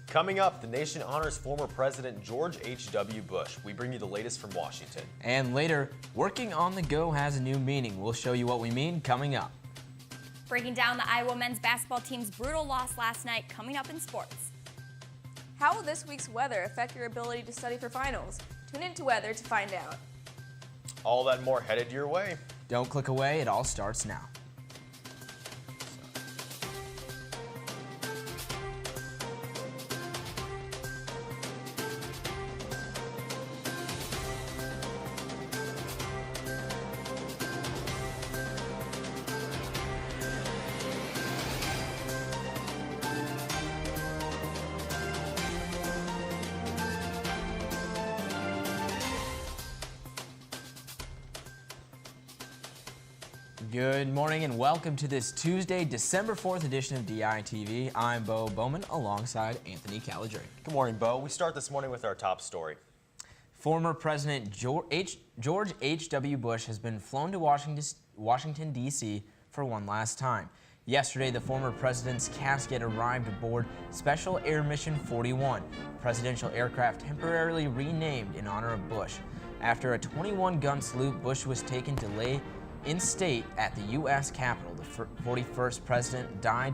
Coming up, the nation honors former President George H.W. Bush. We bring you the latest from Washington. And later, working on the go has a new meaning. We'll show you what we mean coming up. Breaking down the Iowa men's basketball team's brutal loss last night, coming up in sports. How will this week's weather affect your ability to study for finals? Tune into Weather to find out. All that and more headed your way. Don't click away, it all starts now. Good morning and welcome to this Tuesday, December 4th edition of DITV. I'm Beau Bowman alongside Anthony Caligiuri. Good morning, Beau. We start this morning with our top story. Former President George H.W. Bush has been flown to Washington, D.C. for one last time. Yesterday, the former president's casket arrived aboard Special Air Mission 41, a presidential aircraft temporarily renamed in honor of Bush. After a 21-gun salute, Bush was taken to lay in state at the U.S. Capitol. The 41st president died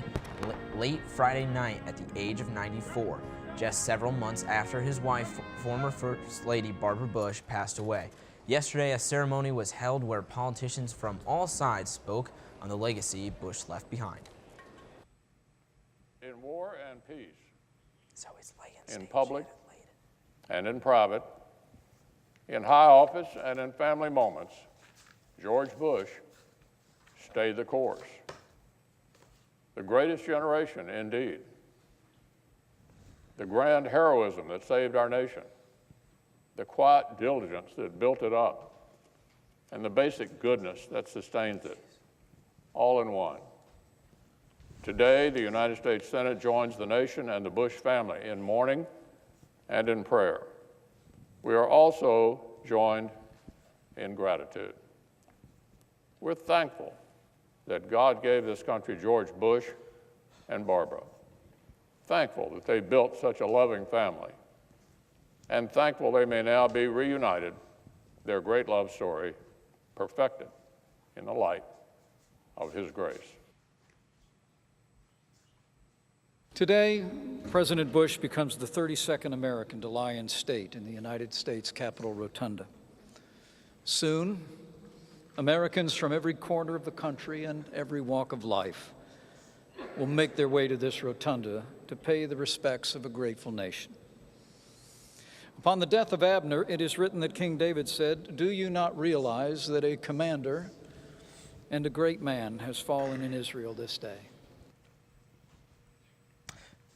late Friday night at the age of 94, just several months after his wife, former First Lady Barbara Bush, passed away. Yesterday, a ceremony was held where politicians from all sides spoke on the legacy Bush left behind. In war and peace, So it's late in in public and in private, in high office and in family moments, George Bush stayed the course. The greatest generation, indeed. The grand heroism that saved our nation. The quiet diligence that built it up. And the basic goodness that sustains it. All in one. Today, the United States Senate joins the nation and the Bush family in mourning and in prayer. We are also joined in gratitude. We're thankful that God gave this country George Bush and Barbara. Thankful that they built such a loving family. And thankful they may now be reunited, their great love story perfected in the light of His grace. Today, President Bush becomes the 32nd American to lie in state in the United States Capitol Rotunda. Soon, Americans from every corner of the country and every walk of life will make their way to this rotunda to pay the respects of a grateful nation. Upon the death of Abner, it is written that King David said, "Do you not realize that a commander and a great man has fallen in Israel this day?"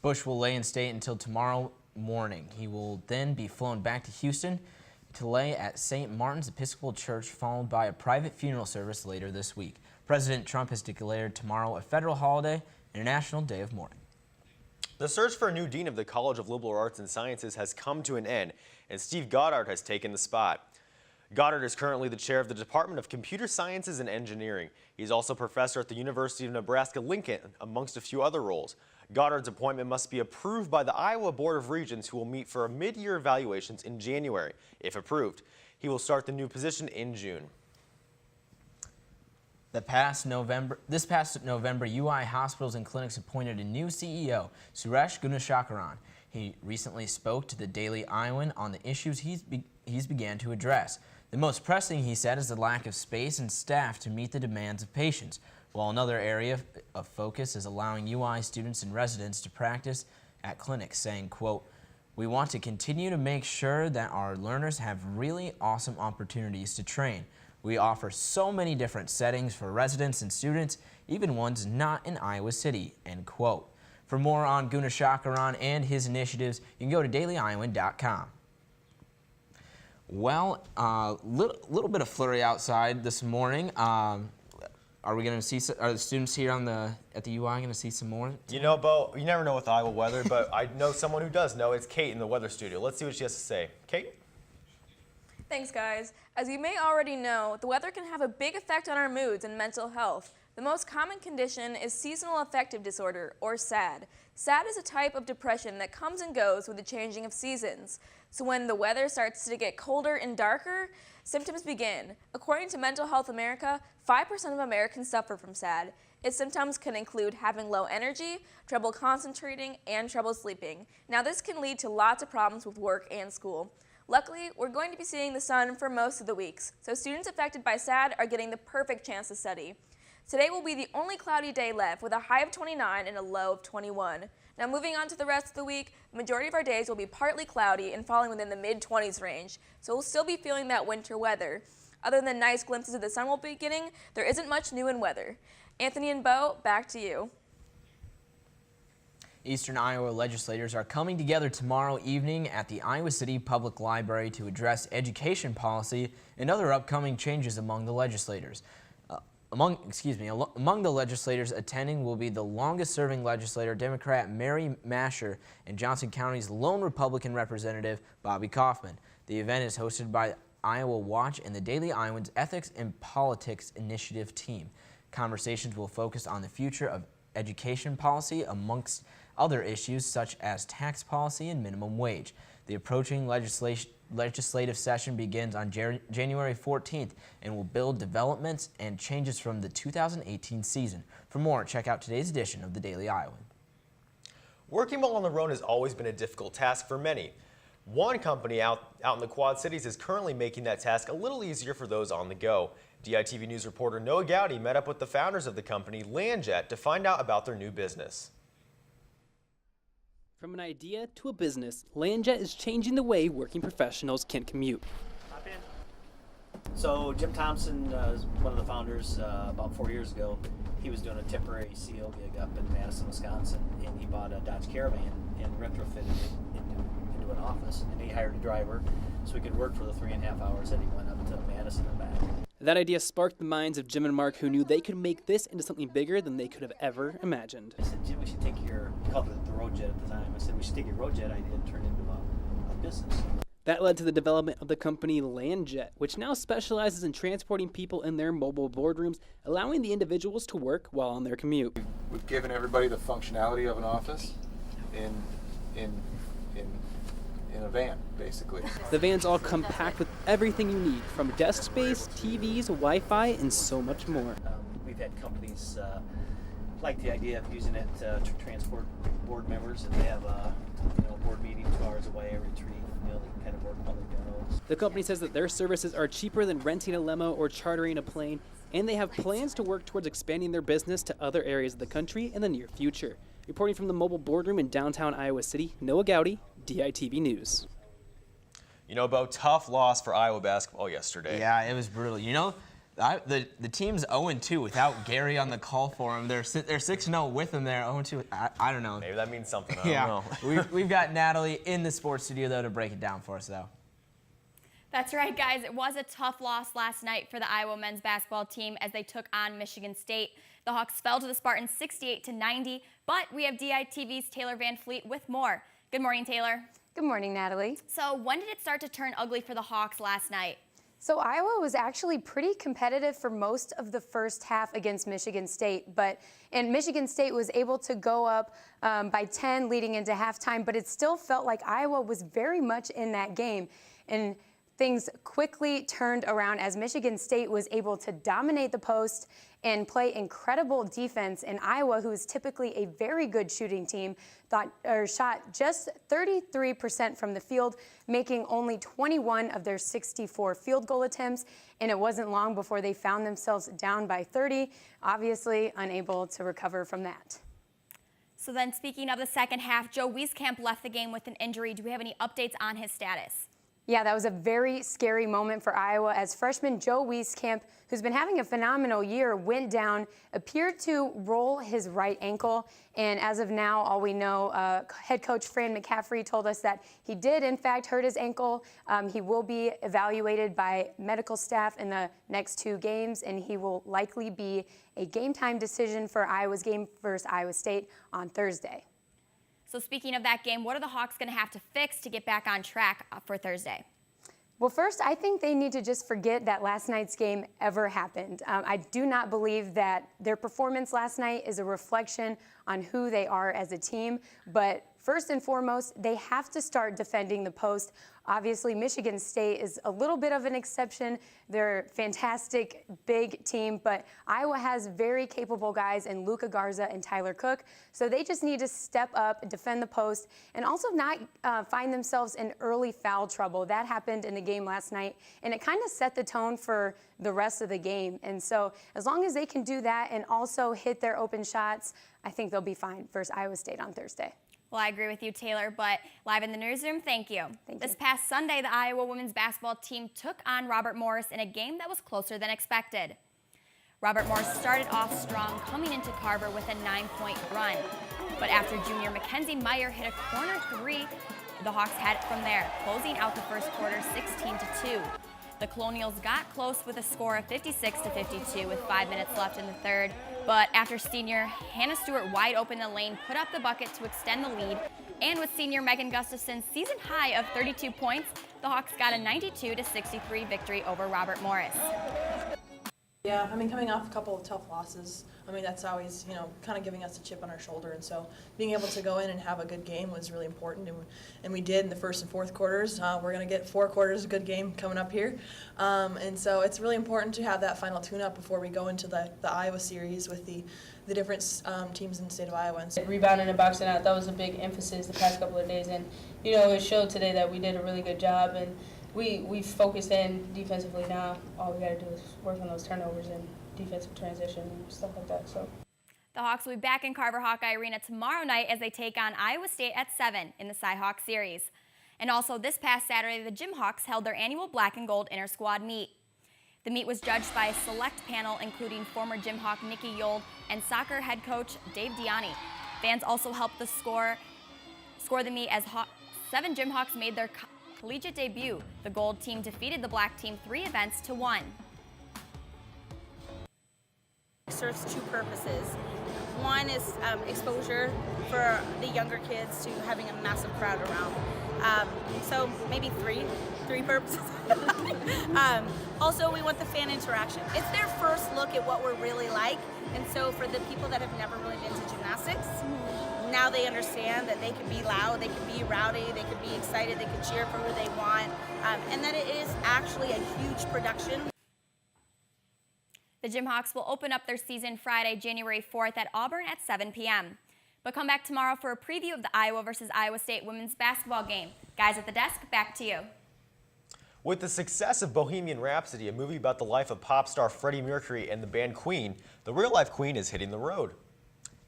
Bush will lay in state until tomorrow morning. He will then be flown back to Houston to lay at St. Martin's Episcopal Church, followed by a private funeral service later this week. President Trump has declared tomorrow a federal holiday and a national day of mourning. The search for a new dean of the College of Liberal Arts and Sciences has come to an end, and Steve Goddard has taken the spot. Goddard is currently the chair of the Department of Computer Sciences and Engineering. He's also professor at the University of Nebraska-Lincoln, amongst a few other roles. Goddard's appointment must be approved by the Iowa Board of Regents, who will meet for mid-year evaluations in January. If approved, he will start the new position in June. This past November, UI Hospitals and Clinics appointed a new CEO, Suresh Gunasekaran. He recently spoke to the Daily Iowan on the issues he's began to address. The most pressing, he said, is the lack of space and staff to meet the demands of patients, while another area of focus is allowing UI students and residents to practice at clinics, saying, quote, "We want to continue to make sure that our learners have really awesome opportunities to train. We offer so many different settings for residents and students, even ones not in Iowa City," end quote. For more on Gunasekaran and his initiatives, you can go to dailyiowan.com. Well, little bit of flurry outside this morning. Are we going to see? Are the students here at the UI going to see some more? You know, Beau, you never know with Iowa weather, but I know someone who does know. It's Kate in the weather studio. Let's see what she has to say. Kate? Thanks, guys. As you may already know, the weather can have a big effect on our moods and mental health. The most common condition is seasonal affective disorder, or SAD. SAD is a type of depression that comes and goes with the changing of seasons. So when the weather starts to get colder and darker, symptoms begin. According to Mental Health America, 5% of Americans suffer from SAD. Its symptoms can include having low energy, trouble concentrating, and trouble sleeping. Now this can lead to lots of problems with work and school. Luckily, we're going to be seeing the sun for most of the weeks, so students affected by SAD are getting the perfect chance to study. Today will be the only cloudy day left with a high of 29 and a low of 21. Now moving on to the rest of the week, the majority of our days will be partly cloudy and falling within the mid-20s range, so we'll still be feeling that winter weather. Other than nice glimpses of the sun we'll be getting, there isn't much new in weather. Anthony and Beau, back to you. Eastern Iowa legislators are coming together tomorrow evening at the Iowa City Public Library to address education policy and other upcoming changes among the legislators. Among the legislators attending will be the longest-serving legislator, Democrat Mary Masher, and Johnson County's lone Republican representative, Bobby Kaufman. The event is hosted by Iowa Watch and the Daily Iowan's Ethics and Politics Initiative team. Conversations will focus on the future of education policy amongst other issues such as tax policy and minimum wage. The approaching legislative session begins on January 14th and will build developments and changes from the 2018 season. For more, check out today's edition of the Daily Iowan. Working while on the road has always been a difficult task for many. One company out in the Quad Cities is currently making that task a little easier for those on the go. DITV News reporter Noah Goudie met up with the founders of the company, Landjet, to find out about their new business. From an idea to a business, Landjet is changing the way working professionals can commute. So Jim Thompson is one of the founders about 4 years ago. He was doing a temporary CO gig up in Madison, Wisconsin, and he bought a Dodge Caravan and retrofitted it into an office. And he hired a driver so he could work for the 3.5 hours that he went up to Madison and back. That idea sparked the minds of Jim and Mark, who knew they could make this into something bigger than they could have ever imagined. I said, Jim, we should take your, he called it the road jet at the time. I said, we should take your road jet idea and turn it into a business. That led to the development of the company Landjet, which now specializes in transporting people in their mobile boardrooms, allowing the individuals to work while on their commute. We've given everybody the functionality of an office in a van, basically. The vans all come packed with everything you need, from desk space, TVs, Wi-Fi, and so much more. We've had companies like the idea of using it to transport board members if they have a board meeting 2 hours away, a retreat. They can kind of work while they're doing those. The company says that their services are cheaper than renting a limo or chartering a plane, and they have plans to work towards expanding their business to other areas of the country in the near future. Reporting from the mobile boardroom in downtown Iowa City, Noah Goudie, DITV News. You know, Beau, tough loss for Iowa basketball yesterday. Yeah, it was brutal. You know, the team's 0-2 without Gary on the call for him. They're 6-0 with him there, 0-2. I don't know. Maybe that means something. I don't know. We've got Natalie in the sports studio, though, to break it down for us, though. That's right, guys. It was a tough loss last night for the Iowa men's basketball team as they took on Michigan State. The Hawks fell to the Spartans 68-90, but we have DITV's Taylor Van Fleet with more. Good morning, Taylor. Good morning, Natalie. So when did it start to turn ugly for the Hawks last night? So Iowa was actually pretty competitive for most of the first half against Michigan State, and Michigan State was able to go up by 10 leading into halftime, but it still felt like Iowa was very much in that game. And things quickly turned around as Michigan State was able to dominate the post and play incredible defense. And Iowa, who is typically a very good shooting team, shot just 33% from the field, making only 21 of their 64 field goal attempts. And it wasn't long before they found themselves down by 30, obviously unable to recover from that. So then, speaking of the second half, Joe Wieskamp left the game with an injury. Do we have any updates on his status? Yeah, that was a very scary moment for Iowa as freshman Joe Wieskamp, who's been having a phenomenal year, went down, appeared to roll his right ankle. And as of now, all we know, head coach Fran McCaffrey told us that he did, in fact, hurt his ankle. He will be evaluated by medical staff in the next 2 games, and he will likely be a game-time decision for Iowa's game versus Iowa State on Thursday. So speaking of that game, what are the Hawks going to have to fix to get back on track for Thursday? Well, first, I think they need to just forget that last night's game ever happened. I do not believe that their performance last night is a reflection on who they are as a team, but first and foremost, they have to start defending the post. Obviously, Michigan State is a little bit of an exception. They're a fantastic, big team, but Iowa has very capable guys in Luka Garza and Tyler Cook, so they just need to step up, defend the post, and also not find themselves in early foul trouble. That happened in the game last night, and it kind of set the tone for the rest of the game. And so as long as they can do that and also hit their open shots, I think they'll be fine versus Iowa State on Thursday. Well, I agree with you, Taylor, but live in the newsroom, thank you. This past Sunday, the Iowa women's basketball team took on Robert Morris in a game that was closer than expected. Robert Morris started off strong, coming into Carver with a 9-point run. But after junior Mackenzie Meyer hit a corner three, the Hawks had it from there, closing out the first quarter 16-2. The Colonials got close with a score of 56-52 with 5 minutes left in the third. But after senior Hannah Stewart wide open in the lane put up the bucket to extend the lead, and with senior Megan Gustafson's season high of 32 points, the Hawks got a 92-63 victory over Robert Morris. Yeah, I mean, coming off a couple of tough losses, I mean, that's always, you know, kind of giving us a chip on our shoulder. And so being able to go in and have a good game was really important. And we did in the first and fourth quarters. We're going to get 4 quarters of good game coming up here. And so it's really important to have that final tune-up before we go into the Iowa series with the different teams in the state of Iowa. And so rebounding and boxing out, that was a big emphasis the past couple of days. And, you know, it showed today that we did a really good job. And we focused in defensively now. All we got to do is work on those turnovers and defensive transition and stuff like that. So the Hawks will be back in Carver Hawkeye Arena tomorrow night as they take on Iowa State at 7 in the Cy-Hawk series. And also this past Saturday, the Gym Hawks held their annual black and gold inter-squad meet. The meet was judged by a select panel including former Gym Hawk Nikki Yold and soccer head coach Dave Diani. Fans also helped score the meet as 7 Gym Hawks made their collegiate debut. The gold team defeated the black team 3 events to 1. Serves 2 purposes. One is exposure for the younger kids to having a massive crowd around. So maybe three purposes. Also, we want the fan interaction. It's their first look at what we're really like, and so for the people that have never really been to gymnastics, now they understand that they can be loud, they can be rowdy, they can be excited, they can cheer for who they want, and that it is actually a huge production. The Gym Hawks will open up their season Friday, January 4th at Auburn at 7 p.m. But come back tomorrow for a preview of the Iowa versus Iowa State women's basketball game. Guys at the desk, back to you. With the success of Bohemian Rhapsody, a movie about the life of pop star Freddie Mercury and the band Queen, the real-life Queen is hitting the road.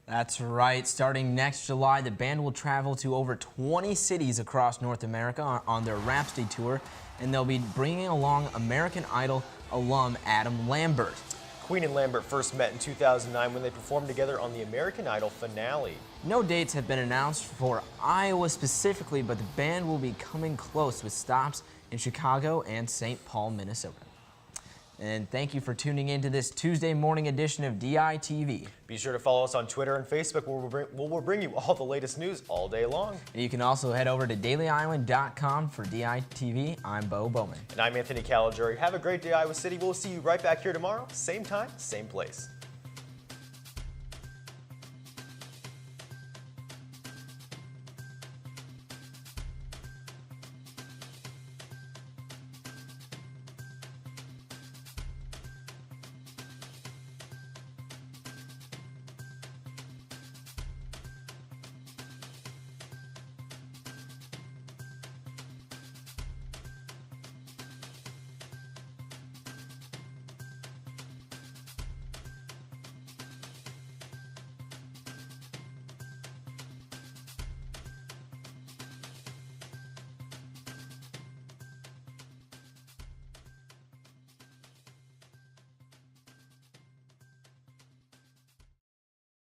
That's right. Starting next July, the band will travel to over 20 cities across North America on their Rhapsody tour, and they'll be bringing along American Idol alum Adam Lambert. Queen and Lambert first met in 2009 when they performed together on the American Idol finale. No dates have been announced for Iowa specifically, but the band will be coming close with stops in Chicago and St. Paul, Minnesota. And thank you for tuning in to this Tuesday morning edition of DITV. Be sure to follow us on Twitter and Facebook where we'll bring you all the latest news all day long. And you can also head over to dailyiowan.com for DITV. I'm Beau Bowman. And I'm Anthony Caligiuri. Have a great day, Iowa City. We'll see you right back here tomorrow, same time, same place.